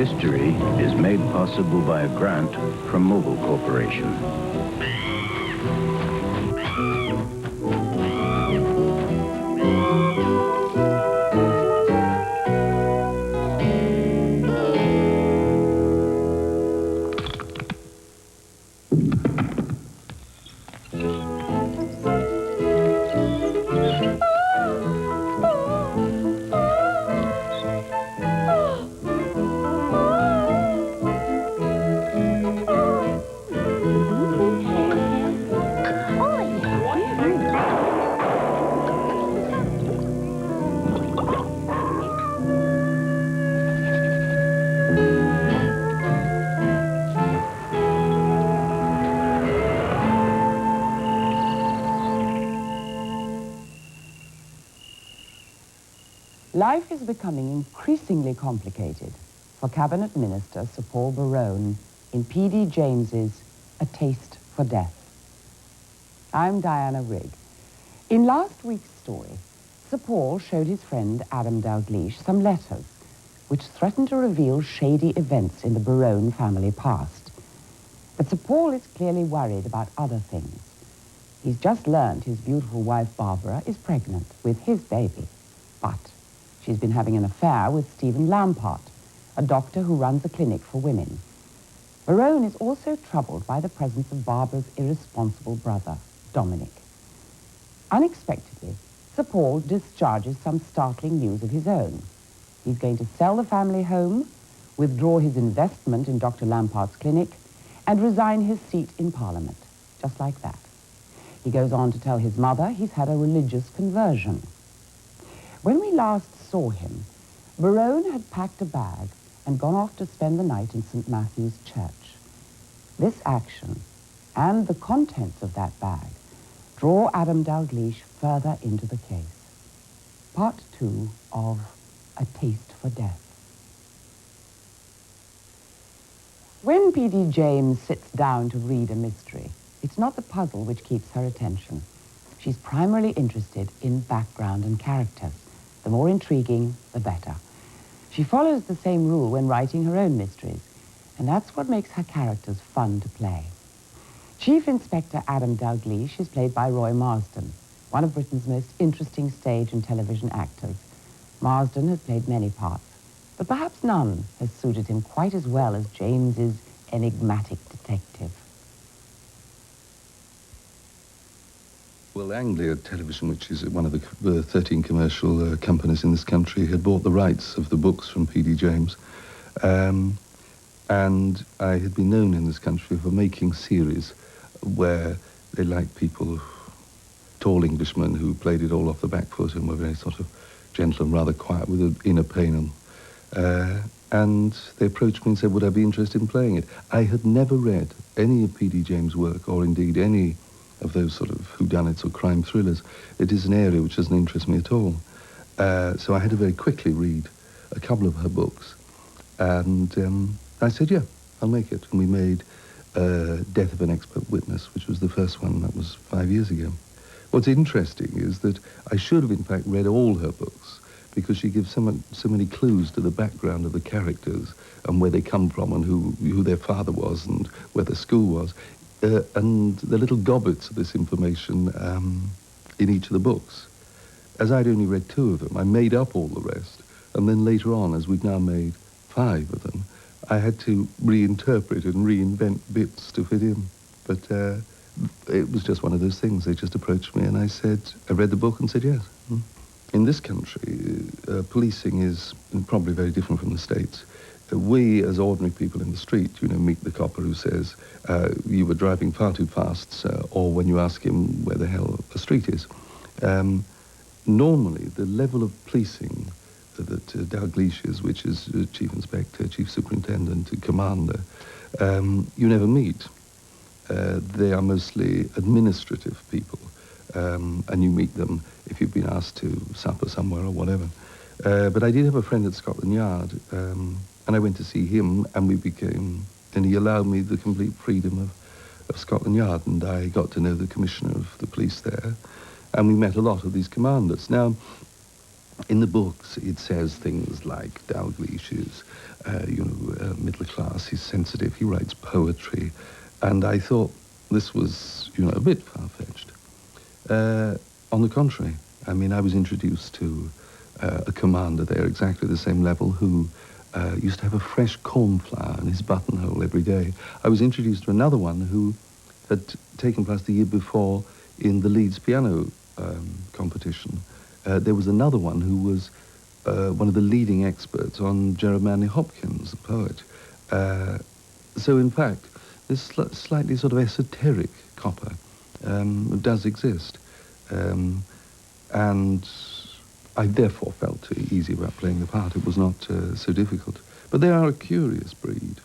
Mystery is made possible by a grant from Mobile Corporation. Life is becoming increasingly complicated for Cabinet Minister Sir Paul Barone in PD James's A Taste for Death. I'm Diana Rigg. In last week's story, Sir Paul showed his friend Adam Dalgliesh some letters which threatened to reveal shady events in the Barone family past. But Sir Paul is clearly worried about other things. He's just learned his beautiful wife Barbara is pregnant with his baby, but she's been having an affair with Stephen Lampart, a doctor who runs a clinic for women. Barone is also troubled by the presence of Barbara's irresponsible brother, Dominic. Unexpectedly, Sir Paul discharges some startling news of his own. He's going to sell the family home, withdraw his investment in Dr. Lampart's clinic, and resign his seat in Parliament, just like that. He goes on to tell his mother he's had a religious conversion. When we last saw him, Barone had packed a bag and gone off to spend the night in St. Matthew's Church. This action and the contents of that bag draw Adam Dalgliesh further into the case. Part 2 of A Taste for Death. When PD James sits down to read a mystery, it's not the puzzle which keeps her attention. She's primarily interested in background and characters. The more intriguing, the better. She follows the same rule when writing her own mysteries, and that's what makes her characters fun to play. Chief Inspector Adam Dalgliesh is played by Roy Marsden, one of Britain's most interesting stage and television actors. Marsden has played many parts, but perhaps none has suited him quite as well as James's enigmatic detective. Well, Anglia Television, which is one of the 13 commercial companies in this country, had bought the rights of the books from PD James. And I had been known in this country for making series where they liked people, tall Englishmen who played it all off the back foot and were very sort of gentle and rather quiet with an inner pain. And they approached me and said, would I be interested in playing it? I had never read any of PD James' work, or indeed any of those sort of whodunits or crime thrillers. It is an area which doesn't interest me at all. So I had to very quickly read a couple of her books. And I said, yeah, I'll make it. And we made Death of an Expert Witness, which was the first one. That was 5 years ago. What's interesting is that I should have, in fact, read all her books, because she gives so many clues to the background of the characters and where they come from and who their father was and where the school was. And the little gobbets of this information in each of the books. As I'd only read 2 of them, I made up all the rest, and then later on, as we've now made 5 of them, I had to reinterpret and reinvent bits to fit in. But it was just one of those things. They just approached me and I read the book and said yes. In this country, policing is probably very different from the States. We, as ordinary people in the street, meet the copper who says, you were driving far too fast, sir, or when you ask him where the hell a street is. Normally, the level of policing that Dalgliesh is, which is Chief Inspector, Chief Superintendent, Commander, you never meet. They are mostly administrative people, and you meet them if you've been asked to supper somewhere or whatever. But I did have a friend at Scotland Yard, and I went to see him, and and he allowed me the complete freedom of Scotland Yard, and I got to know the Commissioner of the Police there, and we met a lot of these commanders. Now, in the books, it says things like Dalgliesh is, middle class, he's sensitive, he writes poetry. And I thought this was, a bit far-fetched. On the contrary, I mean, I was introduced to a commander there, exactly the same level, who used to have a fresh cornflower in his buttonhole every day. I was introduced to another one who had taken place the year before in the Leeds piano competition. There was another one who was one of the leading experts on Jeremiah Hopkins, the poet. So in fact, this slightly sort of esoteric copper does exist. And I therefore felt easy about playing the part. It was not so difficult. But they are a curious breed.